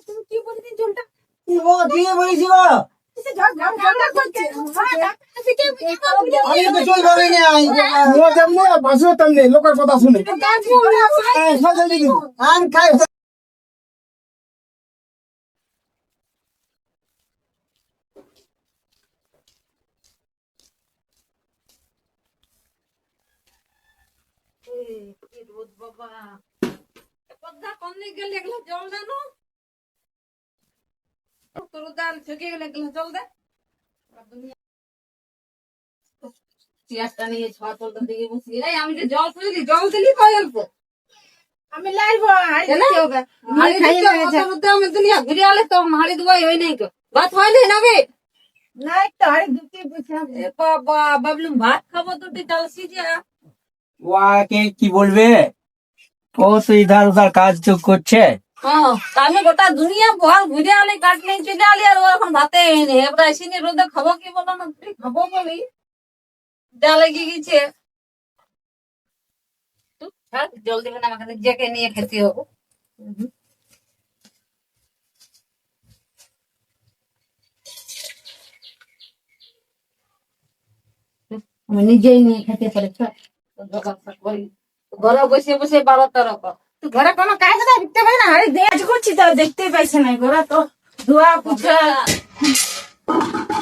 তুমি কি বলতে জলটা ও দিয়ে বলেছি গো আমি তো চল ধরে নি আই ও যেমনে বাসো তেমনি লোকের কথা শুনে আন খাই বাবা পদ্মা কমনে গেলে এগুলো জল দানো তোর দাল থেকে গেলে এগুলো জল দে চেয়ারটা নিয়ে ছয় পর্দা দিকে বসিয়ে এই আমি যে জল তুলি জল দিলি কয় অল্প আমি লাইব হাড়ি দিতে মধ্যে আমি দুনিয়া ঘুরে আলে তো হাড়ি দুয়াই হয় নাই তো ভাত হয় নাই না বে না একটু হাড়ি দুটি বুঝা এ বাবা ভাবলুম ভাত খাবো দুটি ডাল সিজা ওয়াকে কি বলবে ও তো ইধার উধার কাজ তো করছে হ্যাঁ তা আমি গোটা দুনিয়া বল ঘুরে আলে কাট নেই চলে আলি আর ও এখন ভাতে হয়নি এবার এসে রোদে খাবো কি বলো না তুই খাবো বলি ডালে গিয়ে গেছে জল দিবে না আমাকে জেকে নিয়ে খেতে হবে আমি নিজেই নিয়ে খেতে পারি ঘরে বসে বসে 12-13 তুই ঘরে কোনো কাজ না দেখতে পাই না হাড়ি দিয়ে আজ করছি তো দেখতেই পাইছে না ঘরে তো ধোয়া পুছা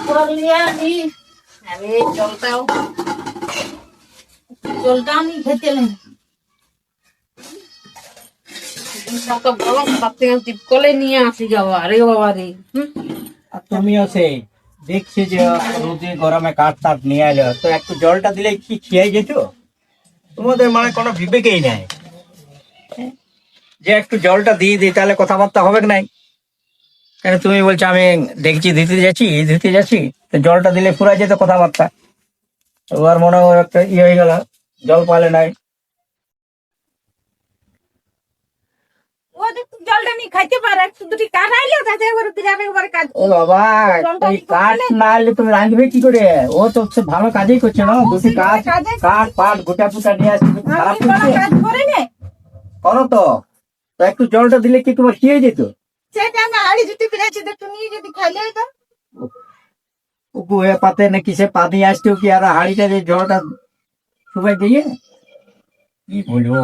করলিয়ানি আরে জলটা আমি খেতে নেই তো বলো তার থেকে টিপকলে নিয়ে আসি যাবো আরে বাবা রে আর তুমিও সেই দেখছি যে রোদে গরমে কাঠ টাট নিয়ে এলো তো একটু জলটা দিলে কি খেয়ে যেত তোমাদের মানে কোনো বিবেকেই নাই যে একটু জলটা দিয়ে দিই তাহলে কথাবার্তা হবে নাই কেন তুমি বলছো আমি দেখছি দিতে যাচ্ছি তো জলটা দিলে পুরা যেত কথাবার্তা এবার মনে হয় একটা ইয়ে হয়ে গেল জল পালে নাই ও দেখ জলটা নি খাইতে পারে একটু দুটি কাঠ আইলে তাতে একবারে দিলে একবারে কাজ ও বাবা ওই কাঠ না এলে তুমি রাঁধবে কি করে ও তো সে ভালো কাজই করছে না দুটি কাঠ পাট গোটা ফুটা নিয়ে আসছে খারাপ আমি কোনো করছে কাজ করে নে করো তো একটু জলটা দিলে কি তোমার খেয়ে যেত সেটা আমি হাড়ি দুটি পেরেছি একটু নিয়ে যদি খাইলে তো কুয়ে পাতে না কিসে পানি আসতেও কি আর হাড়িটা যে জলটা শুকাই দিয়ে কি বলবো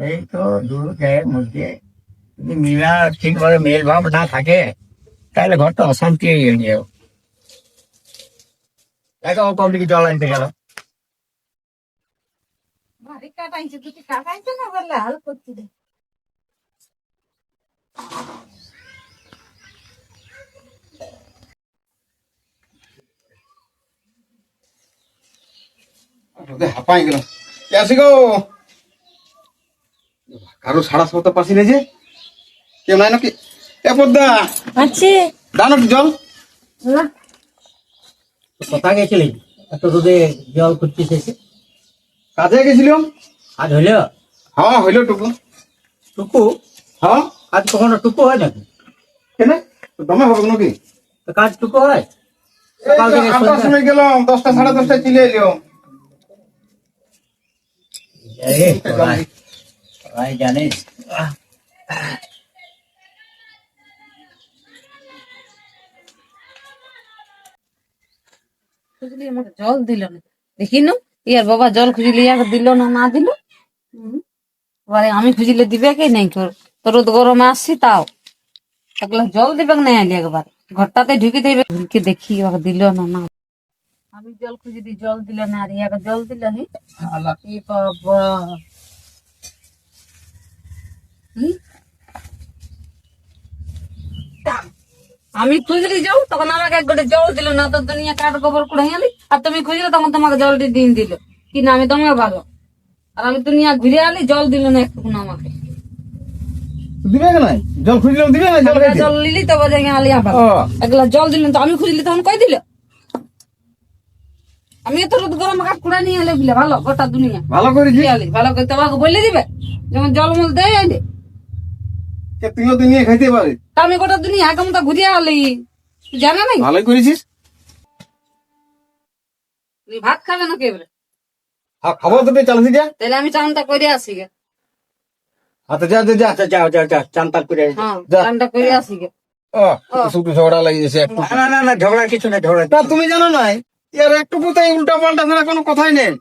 এই তো দু জায়গার মধ্যে যদি মিলা ঠিকভাবে মেল ভাব না থাকে তাহলে ঘরটা অশান্তি হয়ে যাবে দেখো পাবলিকে জল আনতে গেল ভারী কাঠ আনছে দুটি কাঠ আনছে না বললে হাল করছি রে হাঁপাই গেলাম আসি গো কারো সারা সপ্তাহ পাশি নেই যে কেউ নাই নাকি এ পদ্মা আচ্ছা দাও একটু জল না কোথা গেছিলি এত রোদে জল খুঁজছিস এসে কাজে গেছিলাম আজ হইল হ্যাঁ হইলো টুকু টুকু হ্যাঁ আজ কখনো টুকু হয় নাকি কেন দমে হবে নাকি তো কাজ টুকু হয় এই সকাল তো থেকে 8টার সন্ধ্যা। সময় গেলাম 10টা 10:30টায় চলে এলাম এই তোরাই জানিস খুঁজলি আমাকে জল দিল না দেখি না ইয়ার বাবা জল খুঁজলি ইয়াকে দিল না দিল এবারে আমি খুঁজলে দিবে কি নাই তোর রোদ গরমে আসছি তাও একলা জল দিবে না আলি একবার ঘরটাতে ঢুকে দেবে ঢুকে দেখি ওকে দিল না আমি জল খুঁজলি জল দিল না আর ইয়াকে জল দিল হি এ বাবা হুম? আমি খুঁজলি যাও তখন আমাকে এক গোটে জল দিল না তো দুনিয়া কাঠ গোবর কুড়ে আলি আর তুমি খুঁজলে তখন তোমাকে জলটি দিন দিল কি না আমি তোমাকে ভালো আর আমি দুনিয়া ঘুরে আলি জল দিল না একটু আমাকে দিবে নাই জল খুঁজলাম দিবে না জল জল লিলি তো বোঝা আলি আবার ও একলা জল দিলেন তো আমি খুঁজলি তখন কই দিল আমি তো রোদ গরম কাঠ কুড়া নিয়ে এলে বিলে ভালো গোটা দুনিয়া ভালো করেছি ঘুরে আলি ভালো করে তোমাকে বলে দিবে যেমন জল মল দেয় আইলে তুইও তো নিয়ে খাইতে পারে তা আমি গোটা দুনিয়া আগে মতো ঘুরে আলি তুই জানা নাই ভালোই করেছিস তুই ভাত খাবে না কেবরে খাবো তো চালছি যা তাহলে আমি চানটা করে আসি গে আচ্ছা যা যা যা আচ্ছা যাও যাও যাও চান টান করে আসো। হ্যাঁ যা। চানটা করে আসি গে। শুধু ঝগড়া লাগিয়েছে একটু না না না ঝগড়ার কিছু নেই ঝগড়া তা তুমি জানো না এর একটু কোথায় উল্টা পাল্টা ছাড়া কোনো কথাই নেই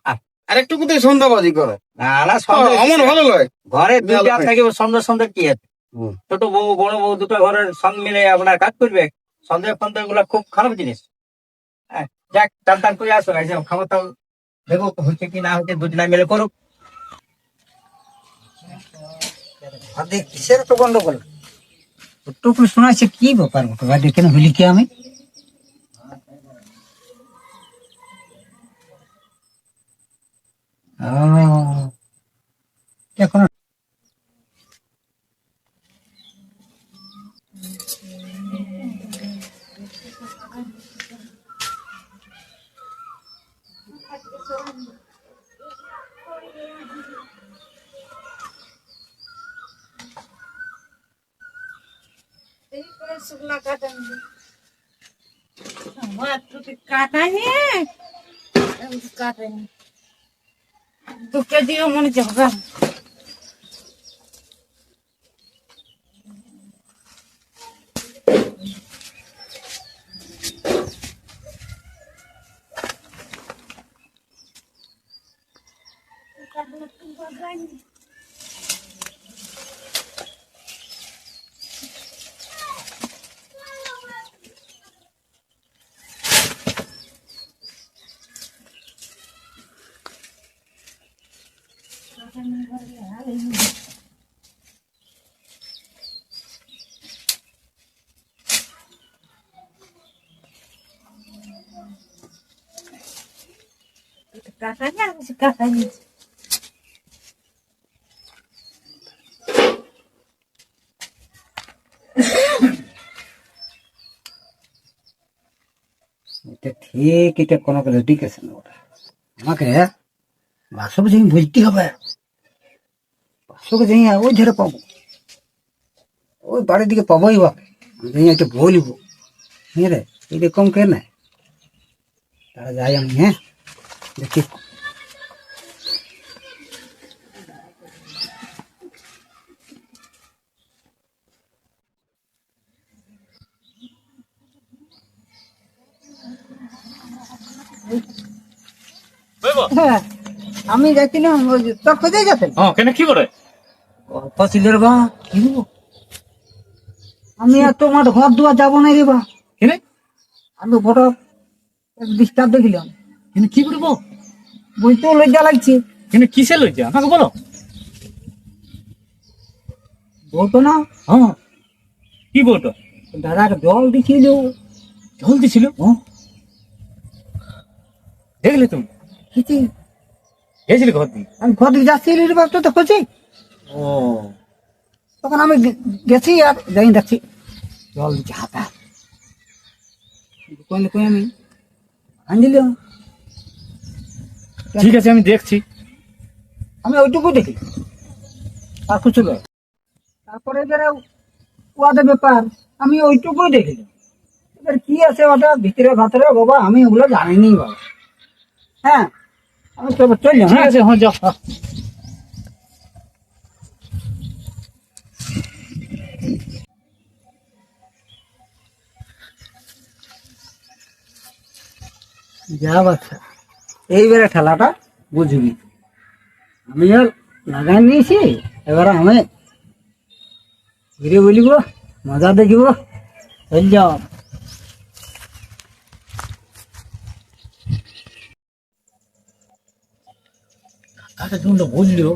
আর একটু কোথায় সন্ধ্যাবাজি করে না না সন্দেহ আমার ভালো লাগে ঘরে দুইটা ভালো। থাকিব সন্দেহ সন্দেহ কি আছে হুম। ছোট বউ বড় বউ দুটো ঘরের সঙ্গ মিলে আপনার কাজ করবে সন্দেহ ফন্দেহ গুলা খুব খারাপ জিনিস হ্যাঁ যাক টান টান করে আসো এই যে খাবার তাও দেখো হচ্ছে কি না হচ্ছে দুজনা মিলে করুক আরে কিসের তো গন্ডগোল টুকু শোনাচ্ছে কি ব্যাপার বাড়ি কেন হইলি কি আমি এখন শুকনা কাটা আমার তো কাটানি কাটানি 2 কেজিও মনে যাবে কাটানি আর কিছু কাটানি এটা ঠিক এটা কোনো কালে ঠিক আছে না ওটা আমাকে বাসকে যাই বুঝতে হবে বাসকে যাই ওই ধারে পাবো ওই বাড়ির দিকে পাবোই বা যাই একটু বলবো হ্যাঁ রে এরকম কে না তারা যাই আমি হ্যাঁ দেখি হ্যাঁ আমি যাচ্ছিলাম ওই যে তোর খোঁজে যাচ্ছেন কেন কি করে ফসিলের বা কি দেবো আমি আর তোমার ঘর দুয়ার যাবো না রে বা কেনে আমি বড় ডিস্টার্ব দেখিলাম কেন কি করবো বুঝতেও লজ্জা লাগছে কেন কিসে লইছে আমাকে বলো বলতো না হ্যাঁ কি বলতো দাদাকে জল দিছিল জল দিছিল দেখলে তুমি কিছু গেছিলে ঘর দিয়ে আমি ঘর দিকে যাচ্ছি রে বাপ তো খোঁজে ও তখন আমি গেছি আর যাই দেখছি জল দিচ্ছে হাতা কইলে কই আমি আনদিলাম ঠিক আছে আমি দেখছি আমি ওইটুকু দেখি আর কিছু নয় তারপরে এবারে ওদের ব্যাপার আমি ওইটুকুই দেখিলাম এবার কি আছে ওটা ভিতরে ভাতরে বাবা আমি ওগুলো জানিনি বাবা হ্যাঁ আমি তো চললাম ঠিক আছে হ্যাঁ যাও যা বাচ্চা এইবারে ঠেলাটা বুঝবি আমি আর লাগাই নিয়েছি এবারে আমি ঘিরে বলিব মজা দেখিব চল যাও কাকা যখন বললো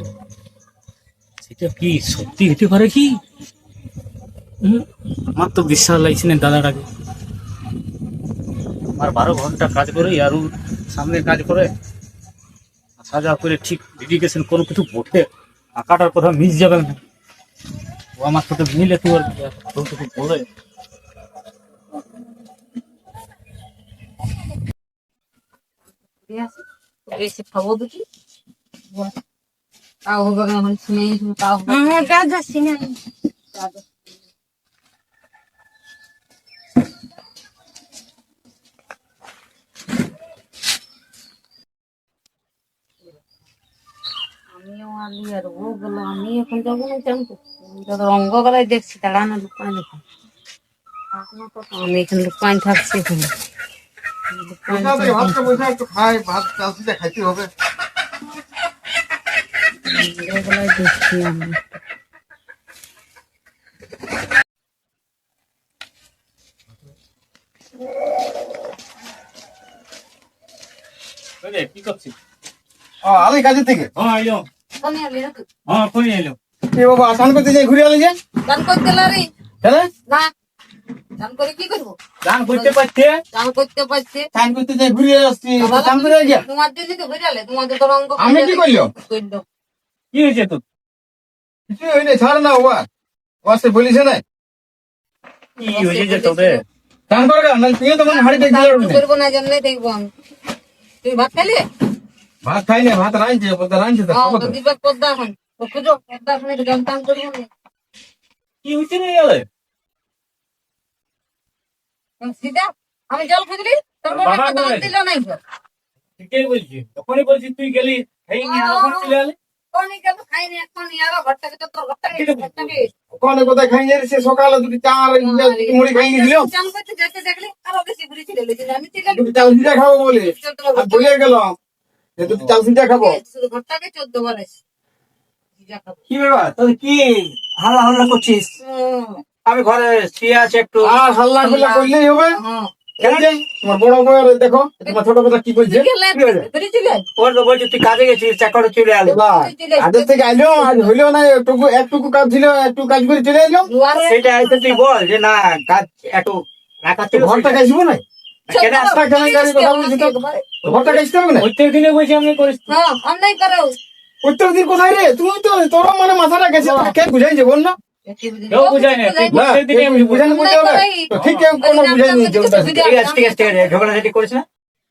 সেটা কি সত্যি হতে পারে কি আমার তো বিশ্বাস লাগছে না দাদাটাকে আমার 12 ঘন্টা কাজ করে আর ওর সামনে কাজ করে আসা যাওয়া করে ঠিক ডেডিকেশন কোনো কিছু বটে আঁকাটার কথা মিস যাবে না ও আমার সাথে মিলে তো আর তোকে বলে এসে খাবো দেখি তাও হবে না এখন শুনে তাও হবে আমিও আলি আর ও গেল, আমি এখন যাবো না চান করতে। আমি তো রঙ্গ গলায় দেখছি, তারা না লুকায় দেখো। আমি এখানে লুকায় থাকছি এখানে। লুকায় কোথা থেকে ভাতটা বসে একটু খাই, ভাত চালছিটা খাইতে হবে। রঙ্গ গলায় দেখছি আমি। বুঝলে কি করছিস? আলি কাজের থেকে হ্যাঁ এলো। কোনে আলি রে তুই? হ্যাঁ কই এলো? এ বাবা স্নান করতে যাই, ঘুরে আলি যে গান করতে লারি হ্যাঁ না, গান করে কি করবো? গান করতে পারছে? গান করতে পারছে। স্নান করতে যাই, ঘুরে আসছি, স্নান করে গিয়া তোমার দিদি তো ঘুরালে, তোমাদের তো রঙ্গ আমি কি করলো? করলো। কি হয়েছে তোর? কিছু হইলে ছাড় না ওয়া ওয়াসে বলিছে না কি হয়েছে যে তোদের? স্নান করে গা, না তুই তো মানে হাড়ি দেখতে যাবি না। করবো না, যেমনি দেখবো আমি। তুই ভাত খাইলে? ভাত খাই না, ভাত রাঁধছে, পদ্মা রাঁধছে তো খাবো তো। দিবে পদ্মা এখন। ও খুঁজো, পদ্মা এখন একটু গান টান করবো না। কি হয়েছে রে গেলে? সীতা, আমি জল খুঁজলি, তোর মনে বাবা কথা বলে। দিল নাই তো। ঠিকই বলছি, তখনই বলছি তুই গেলি এই নিয়ে আবার চলে এলি। কোনি গেল খাইনি, এখনই আরো ঘরটাকে তো তোর ঘরটাকে ওখানে কোথায় খাই যাই, সে সকালে দুটি চা আর দুটি মুড়ি খাই নিয়েছিল। চান করতে যেতে দেখলে আরো বেশি ঘুরে ছিল, আমি চিল্লালি দুটি চাল সিটা খাবো বলে আর বলে গেলাম যে দুটি চাল সিটা খাবো। শুধু ঘরটাকে 14 বার আছে। কি ব্যাপার তোর কি হাল্লা হাল্লা করছিস? আমি ঘরে শুয়ে আছি একটু। আর হাল্লা গুলা করলেই হবে। এই যে তোমার বড় বউয়ের দেখো, তোমার ছোট কথা কি বলছে। ওর তো বলছি তুই কাজে গেছিস, চাকরে চলে আলো। এবার আজের থেকে আইলো, আজ হইলো না, একটুকু কাজ ছিল, একটু কাজ করে চলে এলো। সেটা হয়তো তুই বল যে না কাজ একটু রাখা ছিল। ঘরটা কাজবো না, কেন রাস্তা কেমন গাড়ি কথা বলছি তো, ঘরটা কাজতে হবে না। প্রত্যেক দিনে বলছি আমি করিস। হ্যাঁ, অন্যায় করো। প্রত্যেক দিন কোথায় রে, তুমি তো তোর মানে মাথাটা গেছে, কে বুঝাইছে বল না। কেউ বুঝায় না, তুই প্রত্যেক দিনে আমি বুঝানো বলতে হবে তো, ঠিক কেউ কোনো বুঝাইনি। ঠিক আছে ঠিক আছে ঠিক আছে, ঝগড়াঝাটি করিস না।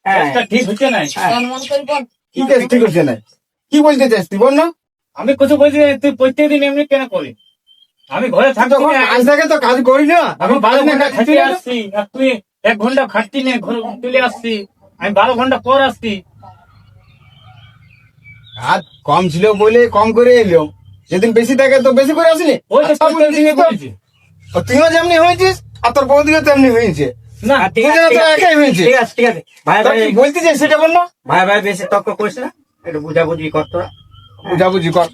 হ্যাঁ কাজটা ঠিক হচ্ছে না। মন করি বল। কি কাজ ঠিক হচ্ছে না, কি বলতে চাস তুই বল না। আমি কিছু বলছি তুই প্রত্যেক দিন এমনি কেন করিস? আমি ঘরে থাকছি যখন না, আজ থেকে তো কাজ করি না, আমি এখন 12 12 ঘন্টা কাজ খাটে চলে আসছি আর তুই 1 ঘন্টা খাটতি নে ঘরে চলে আসছি। আমি 12 ঘন্টা পর আসছি। কাজ কম ছিল বলে কম করে এলো, যেদিন বেশি থাকে তো বেশি করে আসিনি। ওই তো আচ্ছা, প্রত্যেক দিনে বলছিস তো, বলছি। ও তুইও যেমনি হয়েছিস আর তোর বৌদিও তেমনি হয়েছে। না ঠিক আছে বুঝে না, তো একাই হয়েছে। ঠিক আছে ঠিক আছে ভাই তা ভাই কি বলতে চাই সেটা বল না, ভাই ভাই বেশি তর্ক করিস না, একটু বুঝাবুঝি কর তোরা। বুঝাবুঝি কর।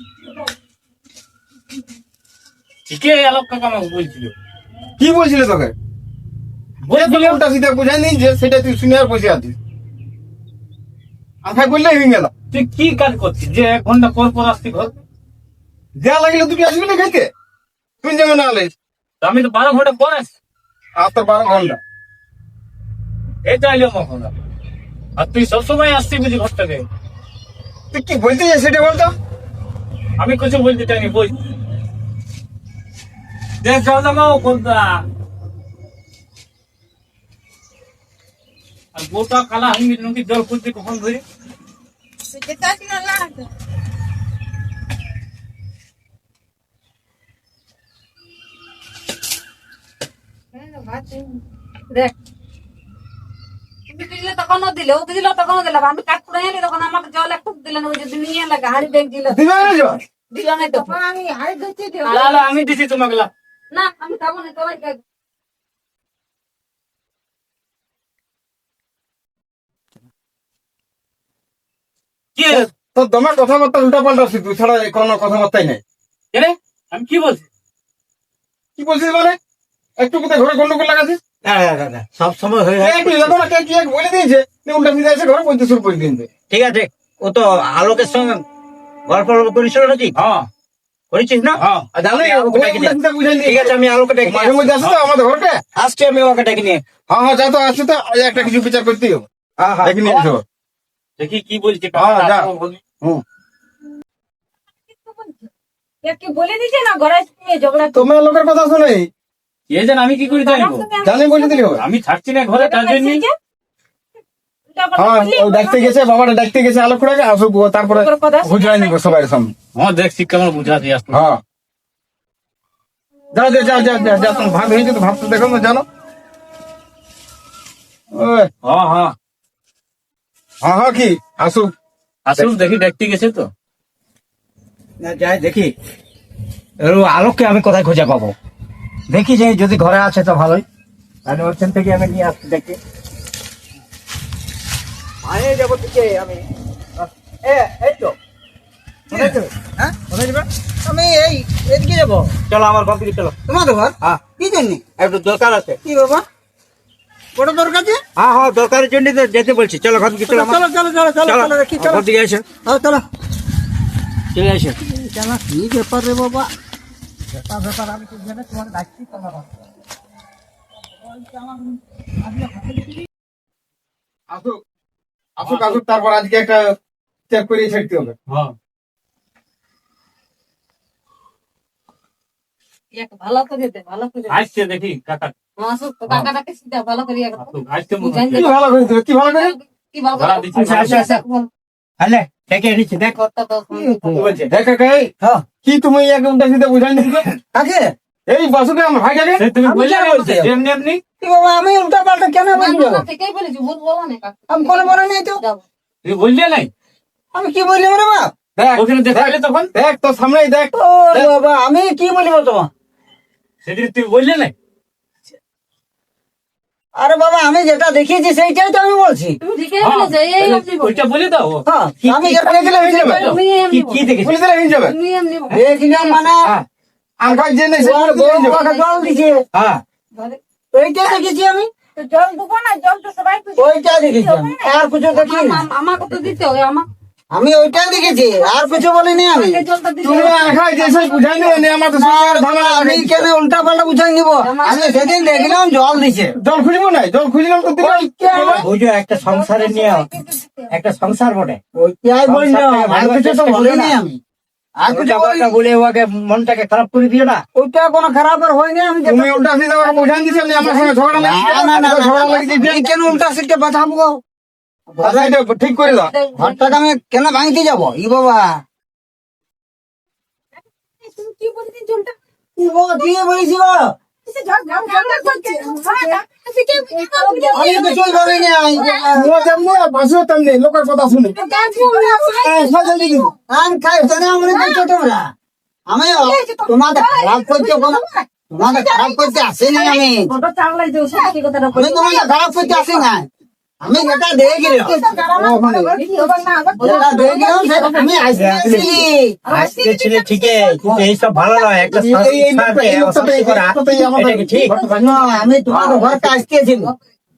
ঠিকই আলোক কাকা আমাকে বলছিল। কি বলছিল তোকে? বলছিল উল্টা সিধা বুঝাই নি যে সেটা তুই শুনে আর বসে আছিস, আমাকে বললেই হয়ে গেল। তুই কি কাজ করছিস যে 1 ঘন্টা পর পর আসছি ঘর? দেয়া লাগলে তুই আসবি না খাইতে, তুই যেমন আলিস তো আমি তো 12 ঘন্টা পর আসছি। আর তোর 12 ঘন্টা। এই তো আইলো আমার ঘন্টা। আর তুই সবসময় আসছি বুঝি ঘর থেকে। তুই কি বলতে চাই সেটা বলতো। আমি কিছু বলতে চাইনি, বল। দেখ জামাও কোনটা আর গোটা কালা হাঙ্গি নদী জল খুঁজতে কখন ধরে? দেখ, তুমি দিলে তখনও দিলে, ও দিল তখনও দিল। আমি কাঠ করে এলি তখন আমাকে জল একটু দিল না, ওই যে নিয়ে লাগে হাড়ি ব্যাগ দিল, দিবে না জল? দিল না তো। আমি হাড়ি ধরছি লা লা, আমি দিছি তোমাকে লা। না, আমি খাবো না, তোমার খাবো। কি তোর তোমার কথাবার্তা উল্টা পাল্টা আসছিস, তুই ছাড়া কোনো কথাবার্তাই নাই। রে? আমি কি বলছি? কি বলছিস মানে, একটু কোথায় ঘরে গন্ডগোল লাগাছিস? না না না না, সব সময় হয়ে কে একটু দেখো না, কে কি এক বলে দিয়েছে, তুই উল্টা সিধা এসে ঘরে বলতে শুরু করে দিয়েছে। ঠিক আছে। ও তো আলোকের সঙ্গে গল্প করেছিল নাকি? হ্যাঁ করেছিস না? হ্যাঁ। আর জানো আমি আলোকে ডেকে নিয়ে- উল্টা সিধা বুঝাই ঠিক আছে আমি আলোকে ডেকে নিয়ে মাঝে মধ্যে আসে তো আমাদের ঘরটা। আসছি, আমি ওকে ডেকে নিয়ে। হ্যাঁ হ্যাঁ, যা তো আসছে তো, আজ একটা কিছু বিচার করতেই হবে। হ্যাঁ হ্যাঁ দেখে নিয়ে এসো। দেখি কি বলছে। হ্যাঁ, যা। হুম, কি বলে দিছে না ঘরে নিয়ে ঝগড়া তোমার লোকের কথা শুনে এ যেন আমি কি করে জানবো? জানি বলে দিলি হবে। আমি থাকছি না ঘরে, তার জন্য। হ্যাঁ, ও ডাকতে গেছে, বাবাটা ডাকতে গেছে আলোক করে আসুক, ও তারপরে বুঝাই নিব সবাই সামনে। হ্যাঁ দেখছি কেমন বুঝা দিয়ে আসতো। হ্যাঁ, যাও যাও যাও যাও যাও, তোমার ভাব হয়েছে তো, ভাবতে দেখো না, জানো। ওই, হ্যাঁ হ্যাঁ হ্যাঁ হ্যাঁ, কি আসুক। আসুন দেখি, দেখতে গেছে তো। না যাই দেখি আলোককে আমি কোথায় খুঁজে পাবো, দেখি যে যদি ঘরে আছে তো ভালোই, তাহলে ওখান থেকে আমি নিয়ে আসতে দেখি মায়ে যাবো দিকে আমি। এই তো কোথায় যাবে? হ্যাঁ কোথায় যাবে? আমি এই এদিকে যাবো। চলো আমার ঘর থেকে চলো। তোমার ঘর? হ্যাঁ কি জন্য? একটু দরকার আছে। কি বাবা বড় দরকার আছে? হ্যাঁ হ্যাঁ দরকারের জন্য তো যেতে বলছি, চলো ঘর থেকে চলো আমার। চলো চলো চলো চলো চলো দেখি চলো। ঘর দিকে এসো, হ্যাঁ চলো। চলে এসো। জানা কি ব্যাপার রে বাবা, ব্যাপার আমি তো জেনে তোমার ডাকছি তোমার আসুক আসুক আসুক, তারপর আজকে একটা চেক করিয়ে ছাড়তে হবে। হ্যাঁ ইয়াকে ভালো করে দে, ভালো করে দে। আসছে দেখি কাকা আসুক তো কাকাটাকে সিধা ভালো করে ইয়াকে আসুক, আসছে মনে বুঝাই হচ্ছে। দে। কি ভালো করে দিবে, কি ভালো করে কি ভালো ধরা করে দিচ্ছি। আচ্ছা আচ্ছা আচ্ছা হ্যালে দেখে নিচ্ছি দেখ। ঘরটা তো কি বলছে? দেখ কাকা, এই হ্যাঁ কি তুমি ইয়াকে উল্টা সিধা বুঝাই দিবে? কাকে? এই বাসুকে আমার ভাইটাকে সে তুমি আমি বললে কেন না, বলছি? এমনি এমনি কি বাবা আমি উল্টা পাল্টা কেন বলছি না যাবো? ঠিকই বলেছি, ভুল বলো না কাকা। আমি কোনো বলে নেই তো। যাবো। তুমি বললে নাই, আমি কি বললাম রে বাপ? দেখ ওখানে দেখালে তখন দেখ তোর সামনেই দেখ। ও বাবা আমি কি বলবো তোমার? সেদিন তুমি বললে নাই। আরে বাবা আমি যেটা দেখিয়েছি সেইটাই তো আমি বলছি। তুমি ঠিকই হ্যাঁ, বলেছো, এই তাহলে আপনি বলো। ওইটা বলে দাও। হ্যাঁ আমি যেটা বলে দিলে হয়ে যাবে। তুমি এমনি কি বলো। দেখেছি? বলে দিলে হয়ে যাবে। তুমি এমনি বলো। দেখলাম মানে হ্যাঁ আর ভাই যে নেই তোমার বউ আমাকে জল দিছে, হ্যাঁ ঘরে- ওইটা দেখেছি আমি, তো জল দেবো না, জল তো সবাই খুঁজে। ওইটা দেখেছি আমি, আর কিছু দেখি না। আমাকে তো দিতে হবে, আমাকে আমি ওইটা দেখেছি আর কিছু বলিনি আমি। জলটা দিতে তুমি হবে। আখাই যে সেই বুঝাই নিও নে, আমার তো সঙ্গে আর ঝামেলা আমি লাগাই। কেন উল্টা পাল্টা বুঝাই নিব? আমি সেদিন দেখলাম জল দিছে। জল খুঁজবো না, জল খুঁজলাম তো দিলাম। বুঝো একটা সংসারের নিয়ে একটা সংসার বটে, ওইটাই বললাম, আর কিছু তো বলিনি আমি। আর কিছু উল্টা পাল্টা বলিনি। বলে ওকে মনটাকে খারাপ করে দিও না। ওইটা কোনো খারাপের হয়নি। আমি যেটা- তুমি উল্টা সিধা আমাকে বুঝাই দিছো নি, আমার সঙ্গে ঝগড়া না লাগিয়েছে। না না ঝগড়া লাগিয়েছে। আমি কেন উল্টা সিটে বাঁচাবো? আচ্ছা, এটা ঠিক করে দাও। ঘরটাকে আমি কেন ভাঙতে যাবো? ই বাবা তুমি কি বলছিস জলটা? ই বাবা কি বলেছি গো? আমি কিছুই বলিনি আমি। ও যেমনি আর বাসুও তেমনি, লোকের কথা শুনে। আমি খাই জানি আমি বলছো তোমরা। আমি তোমাদের খারাপ করতে কোনো তোমাদের খারাপ করতে আসিনি আমি। ফটো চালাই দেও, সত্যি কথাটা আমি তোমাদের খারাপ করতে আসি না। আমি যেটা দেখলাম যেটা দেখলাম সেটা আমি আসছি। আজকে ছিল ঠিকই, কিন্তু এইসব ভালো নয়। একটা সংসারকে অশান্তি করা, এটা কি ঠিক? না, আমি তোমাদের ঘরটা আসতেছিল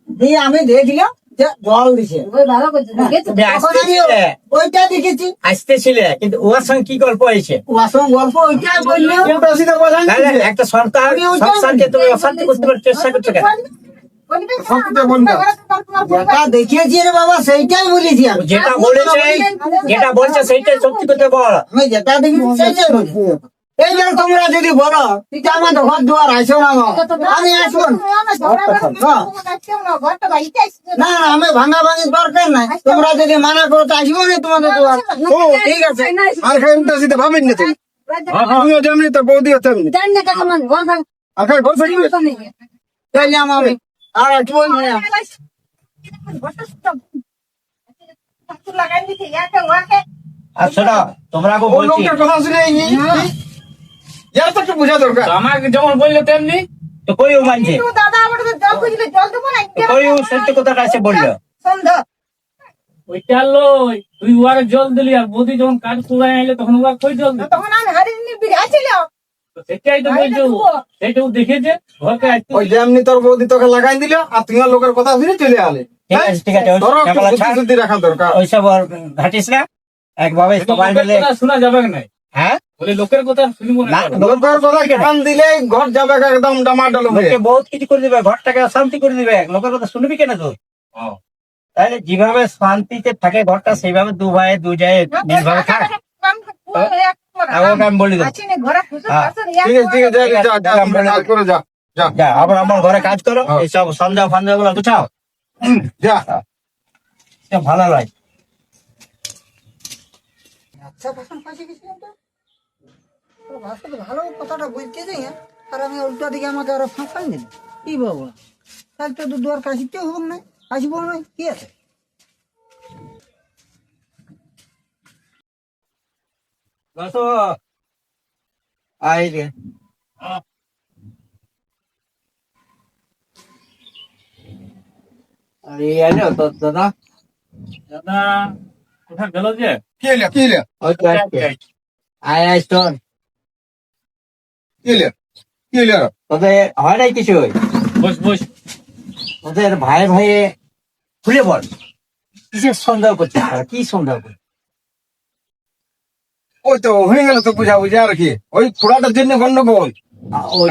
দিয়ে আমি দেখলাম যে জল দিছে। ওই ভালো করছিস, দেখেছো? তুমি তখন আমি আসতেছিলে, ওইটা দেখেছি। আসতেছিলে, কিন্তু ওর সঙ্গে কি গল্প হয়েছে? ওর সঙ্গে গল্প ওইটাই বললাম। উল্টা সিধা বুঝাই তাহলে একটা সংসারকে তুমি অশান্তি করতে পারো চেষ্টা করছো কেন? সত্যি বলবে। যেটা দেখিয়েছি রে বাবা সেইটাই বলেছি আমি। যেটা বলছে সেইটাই সত্যি করতে বল। আমি যেটা দেখেছি সেইটাই বলেছি। এই যে তোমরা যদি বলো যে আমাদের ঘর দুয়ার আসো না গো, আমি আসবো না। না না আমি ভাঙা ভাঙির দরকার নাই। তোমরা যদি মানা করো তো আসবো না তোমাদের দুয়ার। ও ঠিক আছে। আর খাই উল্টা সিধা ভাবেন না তুমি। তুমিও যেমনি তো বৌদিও তেমনি। জানি না কাকা মান, বল থাক। আর খাই বলছো কি? তো নেই। চললাম আমি আর আসবো না। আর শোনো, তোমরা ও বলছি লোকটার কথা শুনে ইয়ার তো একটু বোঝা দরকার। তো আমাকে যেমন বললে তেমনি, তো কইও মানছে, তো কইও সত্য কথাটা এসে বললো। ওইটা লই তুই উয়ারে জল দিলি, আর বৌদি যখন কাজ করে আইলে তখন উয়া কই জল দিল? তো সেটাই তো বলছো, সেটাও দেখেছে ঘরকে আসতে। ওই যেমনি তোর বৌদি তোকে লাগাই দিল, আর তুই লোকের কথা শুনে চলে আলে। ঠিক আছে ঠিক আছে, ধরো একটু ঝামেলা বুদ্ধি ছাড়, শুদ্ধি রাখা দরকার। ওইসব আর ঘাটিস না। একভাবে সবাই লোকের মিলে, কথা শোনা যাবে না। হ্যাঁ বলে লোকের কথা শুনবো না। না, লোকের কথা কান দিলে ঘর যাবে একদম ডামাডোল হয়ে। লোকে বহুত কিছু করে দিবে, ঘরটাকে অশান্তি করে দিবে, লোকের কথা শুনবি কেন তুই? হ্যাঁ। তাহলে যেভাবে শান্তিতে থাকে ঘরটা, সেইভাবে দু ভাই দু যায় নির্ভাবে থাক। আর ওকে আমি বলি দেবো, ঠিক আছে ঠিক আছে, যা যা যা তোমরা কাজ করে যা যা যা আবার আমার ঘরে কাজ করো, এইসব সন্ধ্যা ফান্দা গুলো গুছাও, যা। এটা ভালো নয়। আচ্ছা ভাষণ পাশে গেছিলাম তো ভাষণ ভালো কথাটা বলতে যাই আর আমি উল্টা দিকে আমাকে আরো ফাঁসাই দিল। কি বাবা তাহলে তো দুয়ার কাশিতেও হোক না, আসবো না, কি আছে? বসো আই রে আরে আলো তো দাদা দাদা কোথায় গেল যে? কি এলে কি এলে ওই তো আসছে। আয় আয় শোন কি এলে কি এলে তোদের হয় নাই কিছু বস বস। তোদের ভাই ভাইয়ে খুলে বল কিসের সন্দেহ করছিস তারা? কি সন্দেহ করছিস? ওই তো হয়ে গেল তো বুঝা বুঝা আর কি ওই খোড়াটার জন্য গন্ডগোল ওই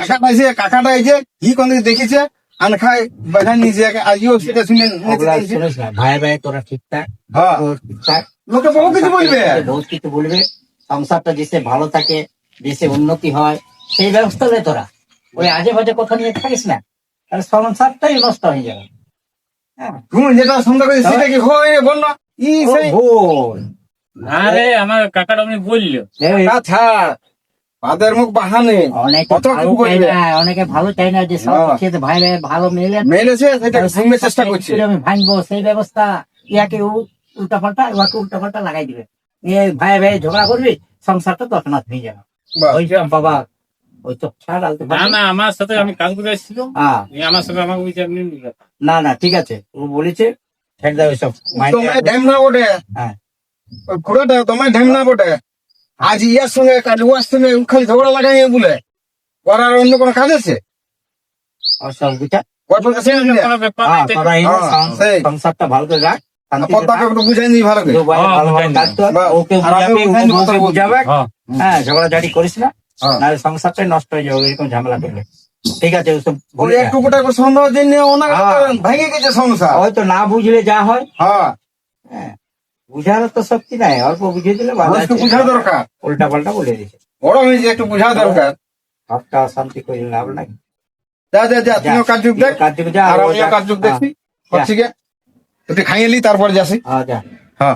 কাকাটা এই যে কি কোন দিকে দেখেছে আন খায় বাজার নিজে আজিও সেটা শুনে ওগুলা শুনিস না, ভাই ভাই তোরা ঠিকঠাক হ্যাঁ তোর ঠিকঠাক লোকে বহু কিছু বলবে বহুত কিছু বলবে। সংসারটা দেশে ভালো থাকে, দেশে উন্নতি হয়, সেই ব্যবস্থা নেই তোরা। ওই আজে বাজে কথা নিয়ে থাকিস না, তাহলে সংসারটাই নষ্ট হয়ে যাবে। হ্যাঁ তুমি যেটা সন্দেহ করি সেটা কি হয় বল না ই সেই ভুল। আরে আমার কাকাটা আপনি বললো। কথা পাদের মুখ বাহানে অনেকে কত ভালো কিছু চাই বলবে না, অনেকে ভালো চাই না যে সব হ্যাঁ। খেতে ভাই ভাই ভালো মেলে মেলেছে সেটা ভাঙবে চেষ্টা করছে আমি ভাঙবো, সেই ব্যবস্থা ইয়াকে উল্টা পাল্টা ওয়াকে উল্টা পাল্টা লাগাই দিবে। নিয়ে ভাই ভাই ঝগড়া করবি, সংসারটা তৎক্ষণাৎ হয়ে যাবে। বাহ। ওই যে বাবা ওই তো ছাড় আলতে না না আমার সাথে আমি কাজ করে এসেছিল, হ্যাঁ আমার সাথে আমাকে বলছে আপনি না না ঠিক আছে, ও বলেছে ছেড়ে দাও এসব তোমার ঢেম না বটে হ্যাঁ ওই খুড়াটা তোমার ঢেম না বটে আজ ইয়ার সঙ্গে কাল ওয়ার সঙ্গে খালি ঝগড়া লাগাই বলে ওর আর অন্য কোনো কাজ আছে সব বুঝা গল্প কাছে কোনো ব্যাপার হ্যাঁ নেই। তোরা এই হ্যাঁ, সেই। সংসারটা ভালো করে রাখ, শান্তিতে পদ্মাকে থাক। একটু বুঝাই দিই ভালো করে দুই ভাই হ্যাঁ, ভালোভাবে বুঝাই কাজ কর, বাহ। ওকে আর আমি বুঝাবে, বুঝাই দিই, ওকে কথা বলবো। বুঝাবে। হ্যাঁ হ্যাঁ ঝগড়াঝাড়ি করিস না, হ্যাঁ। নাহলে সংসারটাই নষ্ট হয়ে যাবে এরকম ঝামেলা করলে। ঠিক আছে ওসব ওই বলে একটু গোটা করে সন্দেহ জন্য ওনার হ্যাঁ। ভেঙে গেছে সংসার হয়তো না বুঝলে যা হয়, হ্যাঁ হ্যাঁ বুঝার তো শক্তি নাই, অল্প বুঝিয়ে দিলে ভালো একটু আছে। বুঝা দরকার উল্টা পাল্টা বলে দিছে, বড় হয়েছে একটু বুঝা দরকার ভাবটা শান্তি করে লাভ নাই। যা যা যা তুমিও কাজ যুগ দেখ কার্যকে যা আর আমিও কাজ যুগ দেখছি হ্যাঁ। ঠিক আছে তুই খাইয়ে নি তারপর যাসি হ্যাঁ যা হ্যাঁ